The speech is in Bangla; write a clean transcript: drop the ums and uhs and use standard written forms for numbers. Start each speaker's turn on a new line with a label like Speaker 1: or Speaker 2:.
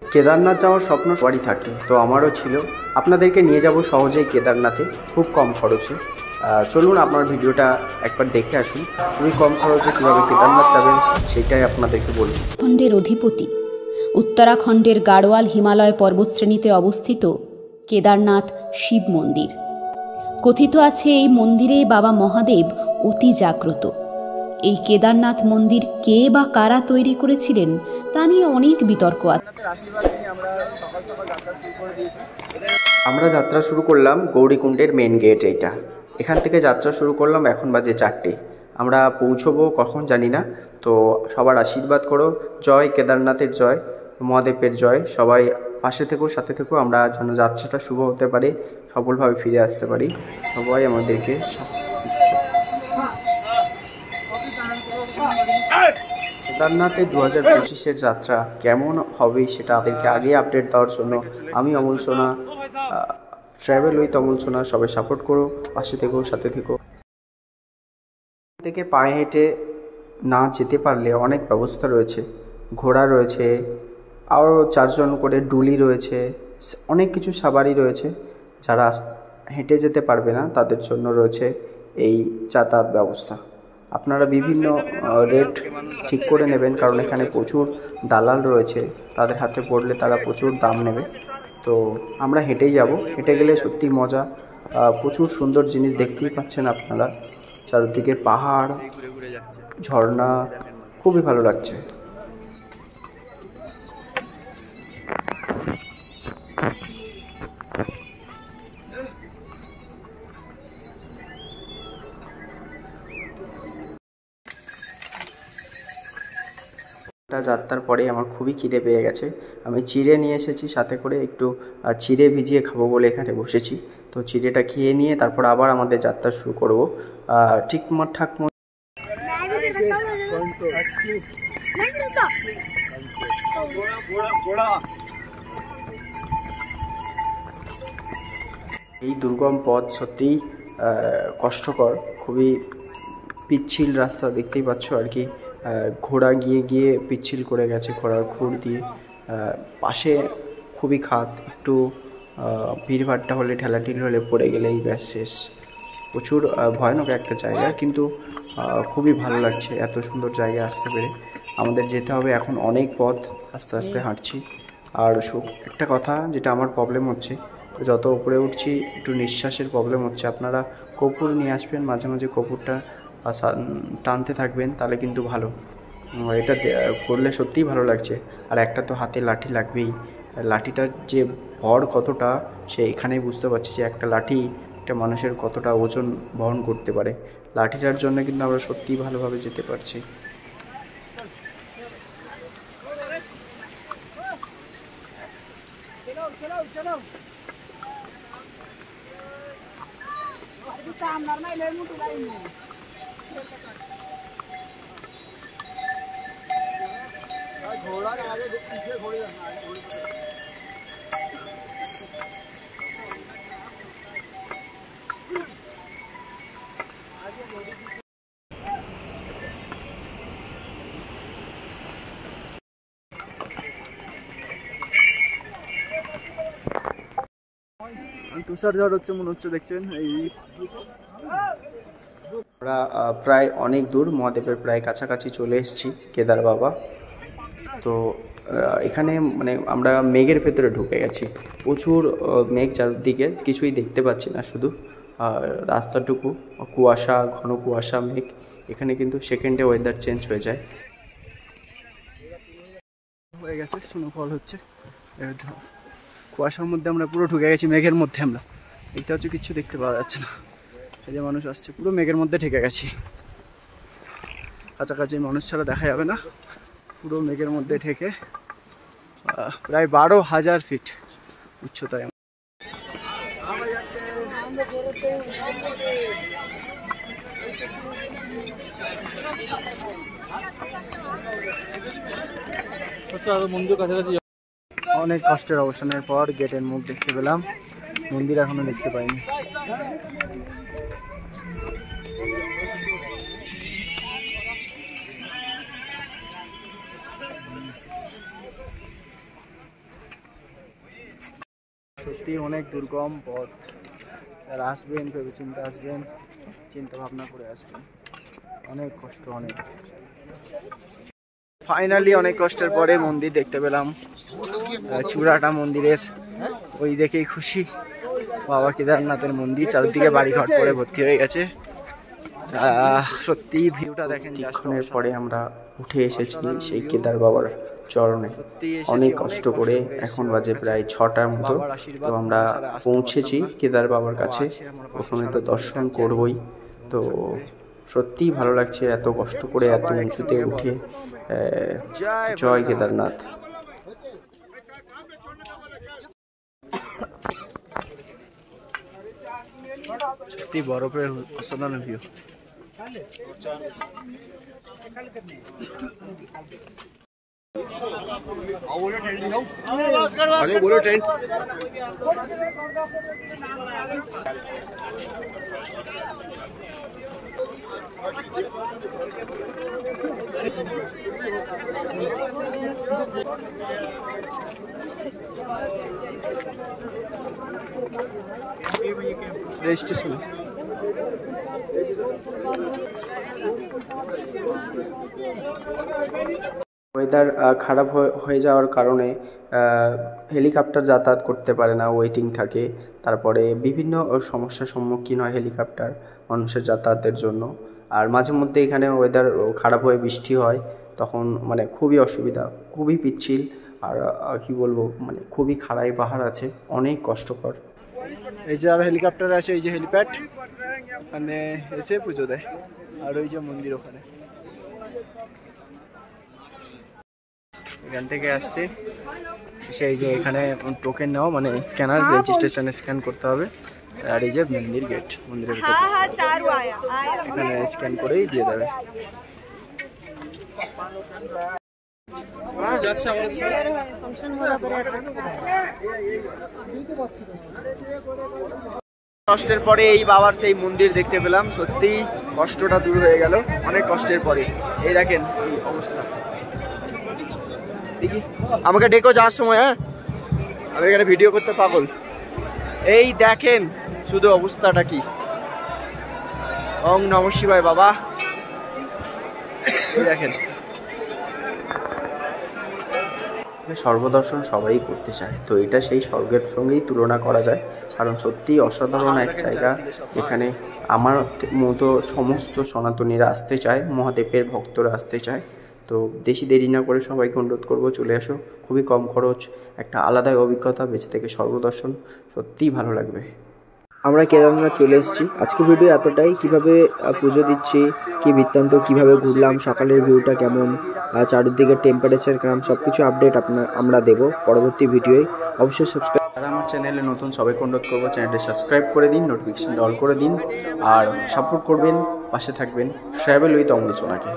Speaker 1: কেদারনাথ যাওয়ার স্বপ্ন সবারই থাকে, তো আমারও ছিল। আপনাদেরকে নিয়ে যাব সহজেই কেদারনাথে, খুব কম খরচে। চলুন আপনার ভিডিওটা একবার দেখে আসুন। খুবই কম খরচে কীভাবে কেদারনাথ যাবেন সেটাই আপনাদেরকে বলব।
Speaker 2: উত্তরাখণ্ডের অধিপতি, উত্তরাখণ্ডের গাড়োয়াল হিমালয় পর্বতশ্রেণীতে অবস্থিত কেদারনাথ শিব মন্দির। কথিত আছে এই মন্দিরে বাবা মহাদেব অতি জাগ্রত। এই কেদারনাথ মন্দির কে বা কারা তৈরি করেছিলেন তা নিয়ে অনেক বিতর্ক আছে।
Speaker 1: আমরা যাত্রা শুরু করলাম গৌরীকুণ্ডের মেন গেট এইটা। এখান থেকে যাত্রা শুরু করলাম, এখন বাজে 4টে। আমরা পৌঁছবো কখন জানি না। তো সবার আশীর্বাদ করো, জয় কেদারনাথের জয়, মহাদেবের জয়। সবাই পাশে থেকো, সাথে থেকো, আমরা যেন যাত্রাটা শুভ হতে পারে, সফলভাবে ফিরে আসতে পারি। সবাই আমাদেরকে কেদারনাথে 2025-এর যাত্রা কেমন হবে সেটা আপনাদেরকে আগে আপডেট দেওয়ার জন্য আমি অমল সোনা, ট্রাভেল উইথ অমল সোনা, সবাই সাপোর্ট করো, পাশে থেকো, সাথে থেকো। থেকে পায়ে হেঁটে না যেতে পারলে অনেক ব্যবস্থা রয়েছে, ঘোড়া রয়েছে, আরও 4 জন করে ডুলি রয়েছে, অনেক কিছু সাবারি রয়েছে। যারা হেঁটে যেতে পারবে না তাদের জন্য রয়েছে এই যাতায়াত ব্যবস্থা। আপনারা বিভিন্ন রেট ঠিক করে নেবেন, কারণ এখানে প্রচুর দালাল রয়েছে, তাদের হাতে পড়লে তারা প্রচুর দাম নেবে। তো আমরা হেঁটেই যাব, হেঁটে গেলে সত্যি মজা। প্রচুর সুন্দর জিনিস দেখতেই পাচ্ছেন আপনারা, চারিদিকে পাহাড়, ঝর্ণা, খুবই ভালো লাগছে। যাত্রার পরে আমার খুবই খিদে পেয়ে গেছে। আমি চিড়ে নিয়ে এসেছি সাথে করে, একটু চিড়ে ভিজিয়ে খাবো বলে এখানে বসেছি। তো চিড়েটা খেয়ে নিয়ে তারপর আবার আমাদের যাত্রা শুরু করব। ঠিকঠাক এই দুর্গম পথ সত্যিই কষ্টকর, খুবই পিচ্ছিল রাস্তা, দেখতেই পাচ্ছ আর কি। ঘোড়া গিয়ে গিয়ে পিচ্ছিল করে গেছে ঘোড়ার খুর দিয়ে। পাশে খুবই খাদ, একটু ভিড়ভাট্টা হলে, ঠেলাঠেলি হলে পড়ে গেলেই ব্যাস শেষ। প্রচুর ভয়ানক একটা জায়গা, কিন্তু খুবই ভালো লাগছে এত সুন্দর জায়গায় আসতে পেরে। আমাদের যেতে হবে এখন অনেক পথ, আস্তে আস্তে হাঁটছি। আর একটা কথা যেটা আমার প্রবলেম হচ্ছে, যত উপরে উঠছি একটু নিঃশ্বাসের প্রবলেম হচ্ছে। আপনারা কর্পূর নিয়ে আসবেন, মাঝে মাঝে কর্পূরটা টানতে থাকবেন, তাহলে কিন্তু ভালো। এটা করলে সত্যিই ভালো লাগছে। আর একটা তো হাতে লাঠি লাগবেই। লাঠিটার যে ভর কতটা, সে এখানেই বুঝতে পারছি যে একটা লাঠি একটা মানুষের কতটা ওজন বহন করতে পারে। লাঠিটার জন্য কিন্তু আমরা সত্যিই ভালোভাবে যেতে পারছি।
Speaker 3: তুষার ঝড় হচ্ছে মনে হচ্ছে, দেখছেন। এই
Speaker 1: আমরা প্রায় অনেক দূর, মহাদেবের প্রায় কাছাকাছি চলে এসেছি, কেদার বাবা। তো এখানে মানে আমরা মেঘের ভেতরে ঢুকে গেছি। প্রচুর মেঘ, চারদিকে কিছুই দেখতে পাচ্ছি না, শুধু রাস্তাটুকু কুয়াশা, ঘন কুয়াশা, মেঘ। এখানে কিন্তু সেকেন্ডে ওয়েদার চেঞ্জ হয়ে যায়।
Speaker 3: হয়ে গেছে, স্নোফল হচ্ছে। কুয়াশার মধ্যে আমরা পুরো ঢুকে গেছি, মেঘের মধ্যে। আমরা এটা হচ্ছে কিচ্ছু দেখতে পাওয়া যাচ্ছে না। এই যে মানুষ আসছে, পুরো মেঘের মধ্যে ঢেকে গেছি। কাছাকাছি মানুষ ছাড়া দেখা যাবে না, পুরো মেঘের মধ্যে ঢেকে। প্রায় 12,000 ফিট উচ্চতায়। অনেক কষ্টের অবসানের পর গেটের মুখ দেখতে পেলাম, মন্দির এখনো দেখতে পাইনি। সত্যি অনেক দুর্গম পথ, আর আসবেন ভেবে চিন্তা আসবেন, চিন্তা ভাবনা করে আসবেন, অনেক কষ্ট অনেক। ফাইনালি অনেক কষ্টের পরে মন্দির দেখতে পেলাম, চূড়াটা মন্দিরের, ওই দেখেই খুশি। বাবা কেদারনাথের মন্দির, চারিদিকে বাড়িঘর করে ভর্তি হয়ে গেছে। সত্যি ভিউটা দেখেন।
Speaker 1: কিছুক্ষণের পরে আমরা উঠে এসেছি সেই কেদার বাবার চরণে, অনেক কষ্ট করে। এখন বাজে প্রায় 6টার মতো। তো আমরা পৌঁছেছি কেদার বাবার কাছে। প্রথমে তো দর্শন করবই, তো সত্যিই ভালো লাগছে এত কষ্ট করে এত উঁচুতে উঠে। জয় কেদারনাথ।
Speaker 3: সত্যি বরফের অসাধারণ ভিউ।
Speaker 4: बोलो टेंट।
Speaker 3: রেজিস্ট্রেশন
Speaker 1: ওয়েদার খারাপ হয়ে যাওয়ার কারণে হেলিকপ্টার যাতায়াত করতে পারে না, ওয়েটিং থাকে। তারপরে বিভিন্ন সমস্যার সম্মুখীন হয় হেলিকপ্টার মানুষের যাতায়াতের জন্য। আর মাঝে মধ্যে এখানে ওয়েদার খারাপ হয়ে বৃষ্টি হয়, তখন মানে খুবই অসুবিধা, খুবই পিচ্ছিল। আর কি বলবো, মানে খুবই খাড়াই পাহাড় আছে, অনেক কষ্টকর।
Speaker 3: এই যে আর হেলিকপ্টার আছে, এই যে হেলিপ্যাড, ওখানে এসে পুজো দেয়। আর ওই যে মন্দির ওখানে, এখান থেকে আসছে সেই যে এখানে টোকেন নাও, মানে স্ক্যানার, রেজিস্ট্রেশন স্ক্যান করতে হবে। আর এই যে মন্দির গেট, মন্দিরের ভিতরে এখানে স্ক্যান করেই দিয়ে দেবে। কষ্টের পরে এই বাবার সেই মন্দির দেখতে পেলাম, সত্যি কষ্টটা দূর হয়ে গেল অনেক কষ্টের পরে। এই দেখেন এই অবস্থা, দেখি আমাকে ডেকো যাওয়ার সময়। হ্যাঁ, আমি এখানে ভিডিও করতে পাগল। এই দেখেন শুধু অবস্থাটা কি। ওং নমঃ শিবায় বাবা, এই দেখেন।
Speaker 1: স্বর্গদর্শন সবাই করতে চায়, তো এটা সেই স্বর্গের সঙ্গেই তুলনা করা যায়। কারণ সত্যিই অসাধারণ এক জায়গা, যেখানে আমার মতো সমস্ত সনাতনীরা আসতে চায়, মহাদেবের ভক্তরা আসতে চায়। তো বেশি দেরি না করে সবাইকে অনুরোধ করবো, চলে আসো। খুবই কম খরচ, একটা আলাদাই অভিজ্ঞতা, বেঁচে থেকে স্বর্গদর্শন সত্যিই ভালো লাগবে।
Speaker 5: আমরা কেদারনাথ চলে এসেছি। আজকে ভিডিও এতটাই। কিভাবে পুজো দিচ্ছি, কি বৃত্তান্ত, কিভাবে ঘুরলাম, সকালের ভিউটা কেমন, চারিদিকে টেম্পারেচার কেমন, সব কিছু আপডেট আমরা দেবো পরবর্তী ভিডিওয়। অবশ্যই সাবস্ক্রাইব।
Speaker 1: আর আমার চ্যানেলে নতুন সবাইকে অনুরোধ করবো, চ্যানেলটি সাবস্ক্রাইব করে দিন, নোটিফিকেশনটা অল করে দিন, আর সাপোর্ট করবেন, পাশে থাকবেন ট্রাভেল উইথ অমল সোনাকে।